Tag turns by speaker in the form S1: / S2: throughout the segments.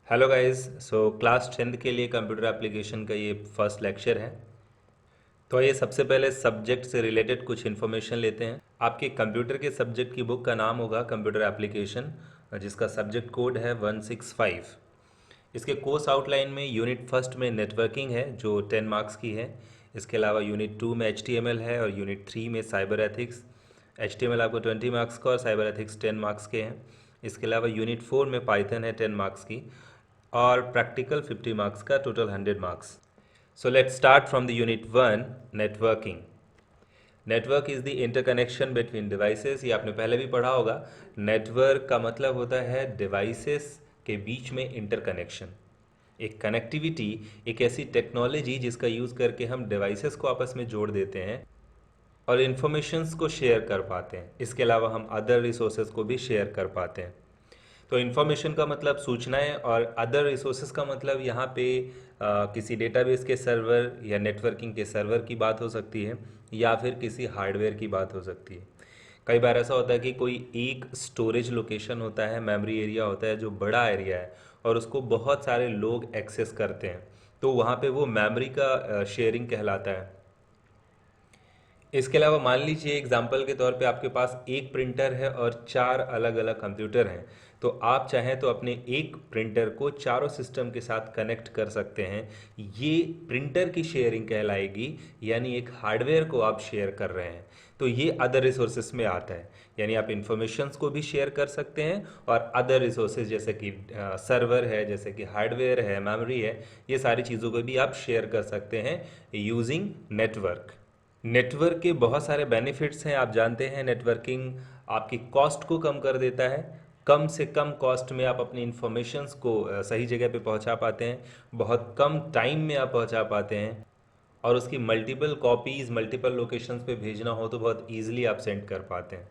S1: Hello guys. Class 10th के लिए computer application का ये फर्स्ट लेक्चर है। तो ये सबसे पहले सब्जेक्ट से रिलेटेड कुछ इन्फॉर्मेशन लेते हैं। आपके कंप्यूटर के सब्जेक्ट की बुक का नाम होगा कंप्यूटर एप्लीकेशन, जिसका सब्जेक्ट कोड है 165। इसके कोर्स आउटलाइन में यूनिट फर्स्ट में नेटवर्किंग है जो 10 मार्क्स की है। इसके अलावा यूनिट 2 में HTML है और यूनिट 3 में साइबर एथिक्स। HTML आपको 20 मार्क्स का और साइबर एथिक्स 10 मार्क्स के हैं। इसके अलावा यूनिट 4 में पाइथन है 10 मार्क्स की और प्रैक्टिकल 50 मार्क्स का, total 100 marks. So let's start from the unit 1, networking. Network is the interconnection between devices. ये आपने पहले भी पढ़ा होगा। नेटवर्क का मतलब होता है डिवाइसेस के बीच में इंटरकनेक्शन। एक कनेक्टिविटी, एक ऐसी टेक्नोलॉजी जिसका यूज़ करके हम डिवाइसेस को आपस में जोड़ देते हैं और इन्फॉर्मेशंस को शेयर कर पाते हैं। इसके अलावा हम अदर रिसोर्सेज को भी शेयर कर पाते हैं। तो इन्फॉर्मेशन का मतलब सूचनाएं और अदर रिसोर्सेज का मतलब यहाँ पे किसी डेटाबेस के सर्वर या नेटवर्किंग के सर्वर की बात हो सकती है या फिर किसी हार्डवेयर की बात हो सकती है। कई बार ऐसा होता है कि कोई एक स्टोरेज लोकेशन होता है, मेमोरी एरिया होता है जो बड़ा एरिया है और उसको बहुत सारे लोग एक्सेस करते हैं, तो वहाँ पे वो मेमोरी का शेयरिंग कहलाता है। इसके अलावा मान लीजिए एग्जाम्पल के तौर पे आपके पास एक प्रिंटर है और चार अलग अलग कंप्यूटर हैं, तो आप चाहें तो अपने एक प्रिंटर को चारों सिस्टम के साथ कनेक्ट कर सकते हैं। ये प्रिंटर की शेयरिंग कहलाएगी, यानी एक हार्डवेयर को आप शेयर कर रहे हैं। तो ये अदर रिसोर्सेज में आता है, यानी आप इंफॉर्मेशंस को भी शेयर कर सकते हैं और अदर रिसोर्सेज जैसे कि सर्वर है, जैसे कि हार्डवेयर है, मेमोरी है, ये सारी चीज़ों को भी आप शेयर कर सकते हैं यूजिंग नेटवर्क। नेटवर्क के बहुत सारे बेनिफिट्स हैं। आप जानते हैं नेटवर्किंग आपकी कॉस्ट को कम कर देता है। कम से कम कॉस्ट में आप अपनी इंफॉर्मेशंस को सही जगह पे पहुंचा पाते हैं। बहुत कम टाइम में आप पहुंचा पाते हैं और उसकी मल्टीपल कॉपीज़ मल्टीपल लोकेशंस पे भेजना हो तो बहुत ईजिली आप सेंड कर पाते हैं।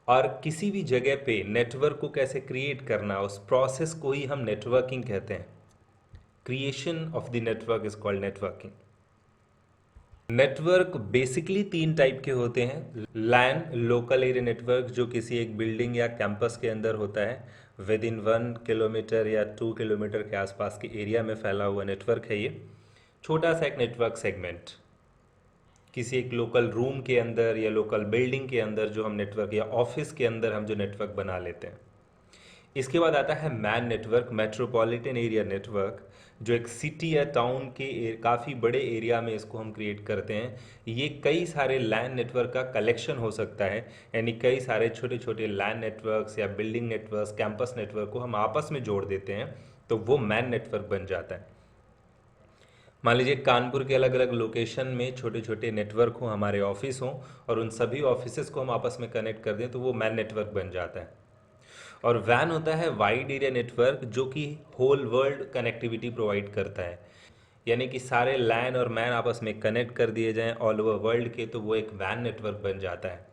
S1: और किसी भी जगह पे नेटवर्क को कैसे क्रिएट करना, उस प्रोसेस को ही हम नेटवर्किंग कहते हैं। Creation of the network is called networking. Network basically तीन टाइप के होते हैं। लैन, लोकल एरिया नेटवर्क, जो किसी एक बिल्डिंग या कैंपस के अंदर होता है। विद इन 1 किलोमीटर या 2 किलोमीटर के आसपास के एरिया में फैला हुआ नेटवर्क है ये। छोटा सा एक नेटवर्क सेगमेंट किसी एक लोकल रूम के अंदर या लोकल बिल्डिंग के अंदर जो हम नेटवर्क, या ऑफिस के अंदर हम जो नेटवर्क बना लेते हैं। इसके बाद आता है man network, metropolitan area network, जो एक सिटी या टाउन के काफ़ी बड़े एरिया में इसको हम क्रिएट करते हैं। ये कई सारे लैन नेटवर्क का कलेक्शन हो सकता है, यानी कई सारे छोटे छोटे लैन नेटवर्क्स या बिल्डिंग नेटवर्क्स, कैंपस नेटवर्क को हम आपस में जोड़ देते हैं, तो वो मैन नेटवर्क बन जाता है। मान लीजिए कानपुर के अलग अलग लोकेशन में छोटे छोटे नेटवर्क हों, हमारे ऑफिस हों, और उन सभी ऑफिसेस को हम आपस में कनेक्ट कर दें तो वो मैन नेटवर्क बन जाता है। और वैन होता है वाइड एरिया नेटवर्क, जो कि होल वर्ल्ड कनेक्टिविटी प्रोवाइड करता है, यानी कि सारे लैन और मैन आपस में कनेक्ट कर दिए जाएं ऑल ओवर वर्ल्ड के, तो वो एक वैन नेटवर्क बन जाता है।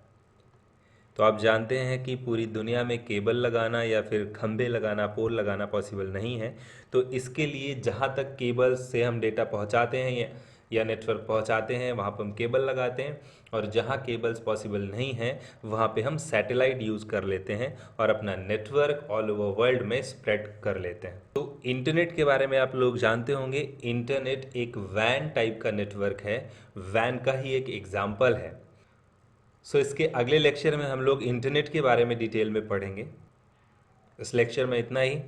S1: तो आप जानते हैं कि पूरी दुनिया में केबल लगाना या फिर खंभे लगाना, पोल लगाना पॉसिबल नहीं है। तो इसके लिए जहाँ तक केबल से हम डेटा पहुँचाते हैं या नेटवर्क पहुँचाते हैं, वहाँ पर हम केबल लगाते हैं, और जहाँ केबल्स पॉसिबल नहीं हैं वहाँ पे हम सैटेलाइट यूज़ कर लेते हैं और अपना नेटवर्क ऑल ओवर वर्ल्ड में स्प्रेड कर लेते हैं। तो इंटरनेट के बारे में आप लोग जानते होंगे। इंटरनेट एक वैन टाइप का नेटवर्क है, वैन का ही एक एग्जाम्पल है। इसके अगले लेक्चर में हम लोग इंटरनेट के बारे में डिटेल में पढ़ेंगे। इस लेक्चर में इतना ही।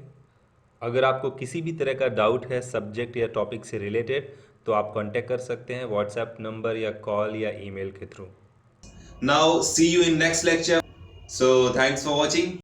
S1: अगर आपको किसी भी तरह का डाउट है सब्जेक्ट या टॉपिक से रिलेटेड, तो आप कांटेक्ट कर सकते हैं व्हाट्सएप नंबर या कॉल या ईमेल के through.
S2: Now see you in next lecture. So thanks for watching.